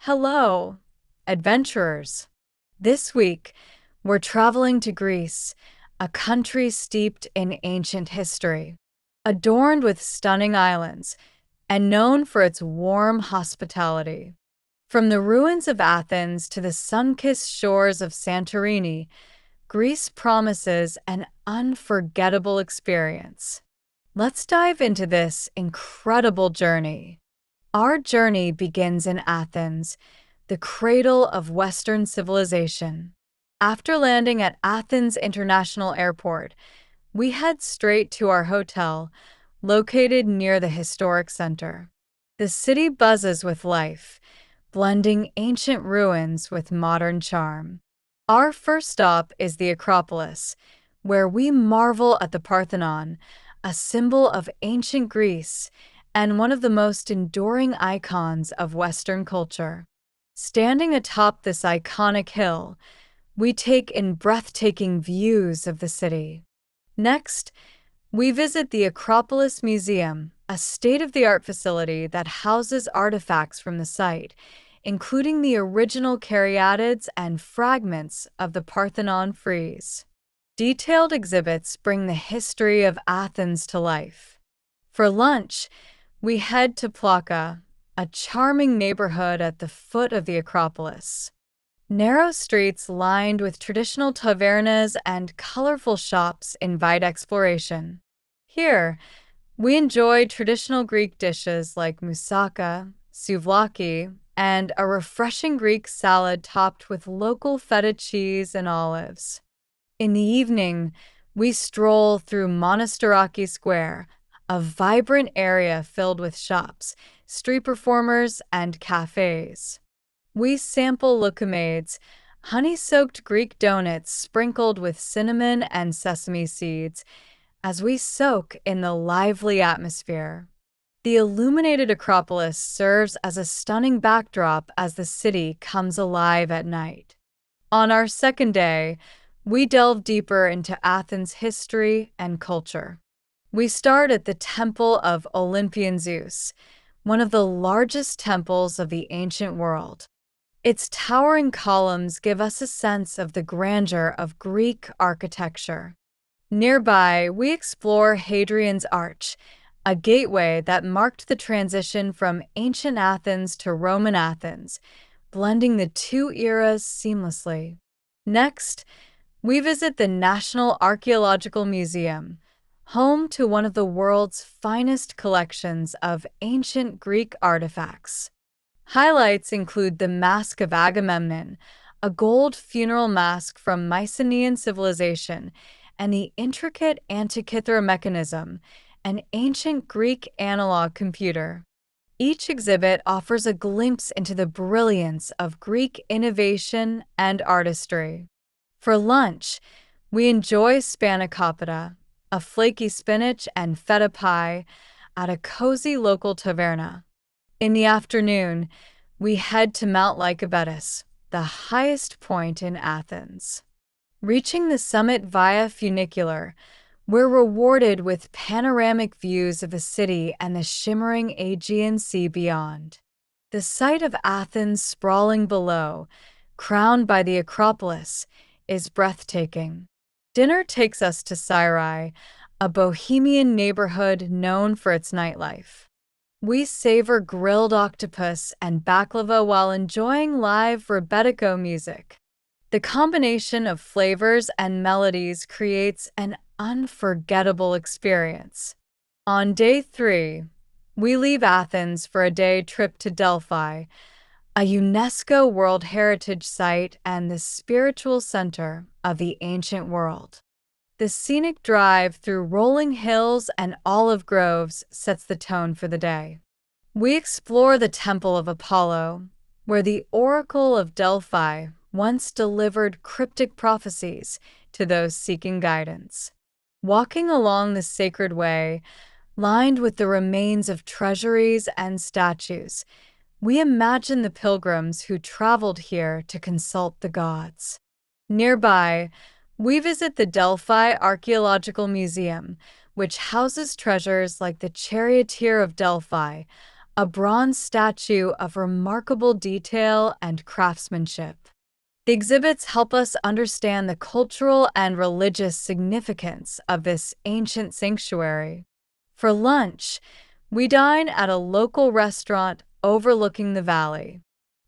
Hello, adventurers. This week, we're traveling to Greece, a country steeped in ancient history, adorned with stunning islands, and known for its warm hospitality. From the ruins of Athens to the sun-kissed shores of Santorini, Greece promises an unforgettable experience. Let's dive into this incredible journey. Our journey begins in Athens, the cradle of Western civilization. After landing at Athens International Airport, we head straight to our hotel, located near the historic center. The city buzzes with life, blending ancient ruins with modern charm. Our first stop is the Acropolis, where we marvel at the Parthenon, a symbol of ancient Greece and one of the most enduring icons of Western culture. Standing atop this iconic hill, we take in breathtaking views of the city. Next, we visit the Acropolis Museum, a state-of-the-art facility that houses artifacts from the site, including the original caryatids and fragments of the Parthenon frieze. Detailed exhibits bring the history of Athens to life. For lunch, we head to Plaka, a charming neighborhood at the foot of the Acropolis. Narrow streets lined with traditional tavernas and colorful shops invite exploration. Here, we enjoy traditional Greek dishes like moussaka, souvlaki, and a refreshing Greek salad topped with local feta cheese and olives. In the evening, we stroll through Monastiraki Square, a vibrant area filled with shops, street performers, and cafes. We sample loukoumades, honey-soaked Greek donuts sprinkled with cinnamon and sesame seeds, as we soak in the lively atmosphere. The illuminated Acropolis serves as a stunning backdrop as the city comes alive at night. On our second day, we delve deeper into Athens' history and culture. We start at the Temple of Olympian Zeus, one of the largest temples of the ancient world. Its towering columns give us a sense of the grandeur of Greek architecture. Nearby, we explore Hadrian's Arch, a gateway that marked the transition from ancient Athens to Roman Athens, blending the two eras seamlessly. Next, we visit the National Archaeological Museum, home to one of the world's finest collections of ancient Greek artifacts. Highlights include the Mask of Agamemnon, a gold funeral mask from Mycenaean civilization, and the intricate Antikythera mechanism, an ancient Greek analog computer. Each exhibit offers a glimpse into the brilliance of Greek innovation and artistry. For lunch, we enjoy spanakopita, a flaky spinach and feta pie, at a cozy local taverna. In the afternoon, we head to Mount Lycabettus, the highest point in Athens. Reaching the summit via funicular, we're rewarded with panoramic views of the city and the shimmering Aegean Sea beyond. The sight of Athens sprawling below, crowned by the Acropolis, is breathtaking. Dinner takes us to Syrai, a bohemian neighborhood known for its nightlife. We savor grilled octopus and baklava while enjoying live rebetiko music. The combination of flavors and melodies creates an unforgettable experience. On day 3, we leave Athens for a day trip to Delphi, a UNESCO World Heritage Site and the spiritual center of the ancient world. The scenic drive through rolling hills and olive groves sets the tone for the day. We explore the Temple of Apollo, where the Oracle of Delphi once delivered cryptic prophecies to those seeking guidance. Walking along the sacred way, lined with the remains of treasuries and statues, we imagine the pilgrims who traveled here to consult the gods. Nearby, we visit the Delphi Archaeological Museum, which houses treasures like the Charioteer of Delphi, a bronze statue of remarkable detail and craftsmanship. The exhibits help us understand the cultural and religious significance of this ancient sanctuary. For lunch, we dine at a local restaurant overlooking the valley.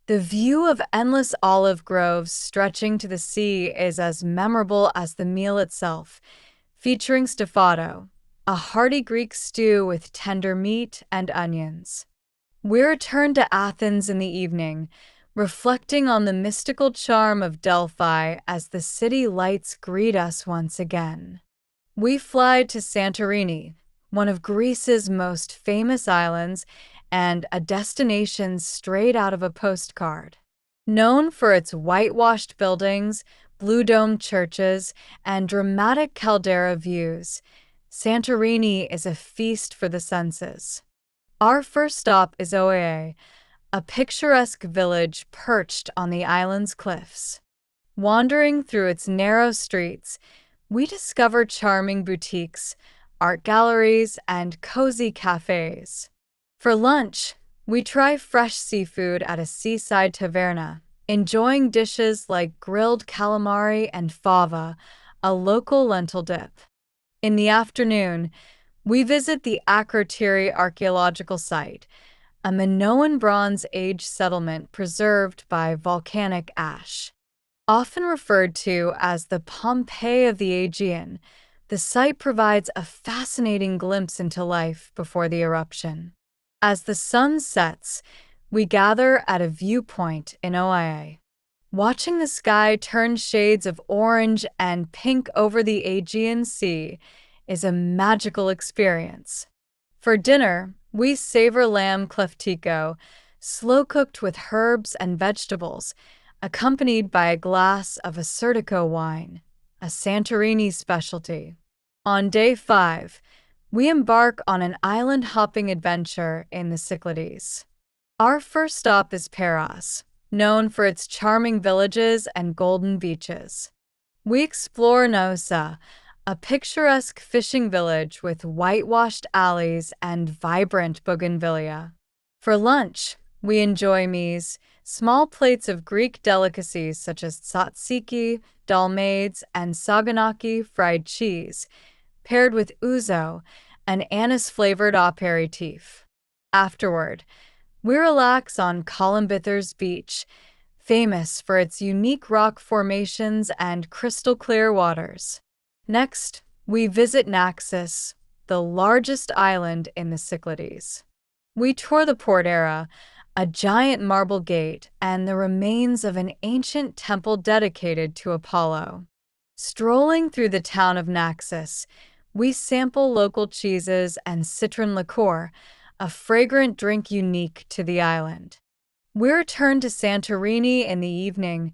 The view of endless olive groves stretching to the sea is as memorable as the meal itself, featuring staffato, a hearty Greek stew with tender meat and onions. We return to Athens in the evening, reflecting on the mystical charm of Delphi as the city lights greet us once again. We fly to Santorini, one of Greece's most famous islands and a destination straight out of a postcard. Known for its whitewashed buildings, blue-domed churches, and dramatic caldera views, Santorini is a feast for the senses. Our first stop is Oae, a picturesque village perched on the island's cliffs. Wandering through its narrow streets, we discover charming boutiques, art galleries, and cozy cafes. For lunch, we try fresh seafood at a seaside taverna, enjoying dishes like grilled calamari and fava, a local lentil dip. In the afternoon, we visit the Akrotiri archaeological site, a Minoan Bronze Age settlement preserved by volcanic ash. Often referred to as the Pompeii of the Aegean, the site provides a fascinating glimpse into life before the eruption. As the sun sets, we gather at a viewpoint in Oae. Watching the sky turn shades of orange and pink over the Aegean Sea is a magical experience. For dinner, we savor lamb cleftico, slow-cooked with herbs and vegetables, accompanied by a glass of Assyrtiko wine, a Santorini specialty. On day 5, we embark on an island-hopping adventure in the Cyclades. Our first stop is Paros, known for its charming villages and golden beaches. We explore Naousa, a picturesque fishing village with whitewashed alleys and vibrant bougainvillea. For lunch, we enjoy meze, small plates of Greek delicacies such as tzatziki, dolmades, and saganaki fried cheese, paired with ouzo, an anise-flavored aperitif. Afterward, we relax on Kolumbither's beach, famous for its unique rock formations and crystal-clear waters. Next, we visit Naxos, the largest island in the Cyclades. We tour the Portera, a giant marble gate, and the remains of an ancient temple dedicated to Apollo. Strolling through the town of Naxos, we sample local cheeses and citron liqueur, a fragrant drink unique to the island. We return to Santorini in the evening,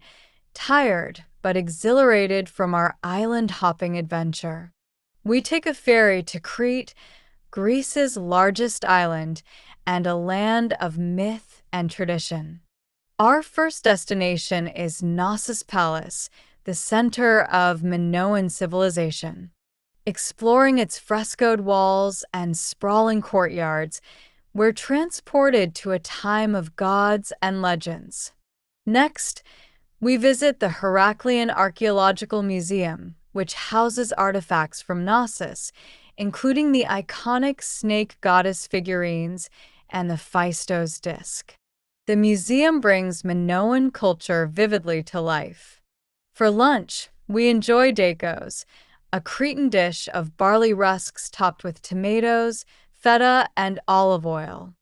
tired but exhilarated from our island-hopping adventure. We take a ferry to Crete, Greece's largest island, and a land of myth and tradition. Our first destination is Knossos Palace, the center of Minoan civilization. Exploring its frescoed walls and sprawling courtyards, we're transported to a time of gods and legends. Next, we visit the Heraclean Archaeological Museum, which houses artifacts from Knossos, including the iconic snake goddess figurines and the Phaistos disc. The museum brings Minoan culture vividly to life. For lunch, we enjoy dakos, a Cretan dish of barley rusks topped with tomatoes, feta, and olive oil.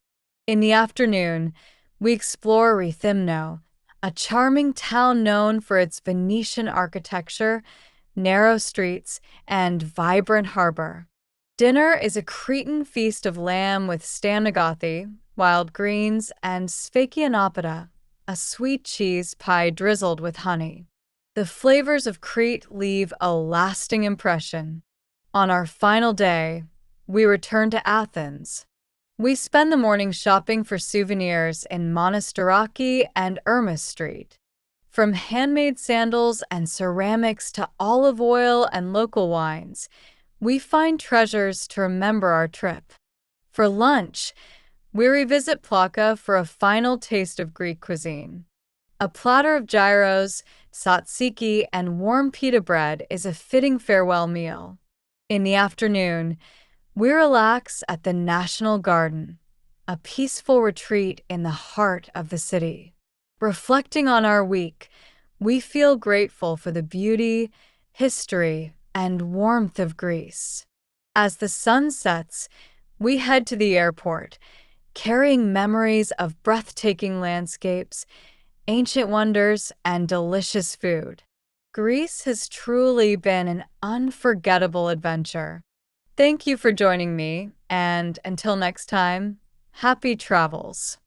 In the afternoon, we explore Rethymno, a charming town known for its Venetian architecture, narrow streets, and vibrant harbor. Dinner is a Cretan feast of lamb with stamnagathi, wild greens, and sphakionopita, a sweet cheese pie drizzled with honey. The flavors of Crete leave a lasting impression. On our final day, we return to Athens. We spend the morning shopping for souvenirs in Monastiraki and Ermis Street. From handmade sandals and ceramics to olive oil and local wines, we find treasures to remember our trip. For lunch, we revisit Plaka for a final taste of Greek cuisine. A platter of gyros, tzatziki, and warm pita bread is a fitting farewell meal. In the afternoon, we relax at the National Garden, a peaceful retreat in the heart of the city. Reflecting on our week, we feel grateful for the beauty, history, and warmth of Greece. As the sun sets, we head to the airport, carrying memories of breathtaking landscapes, ancient wonders, and delicious food. Greece has truly been an unforgettable adventure. Thank you for joining me, and until next time, happy travels.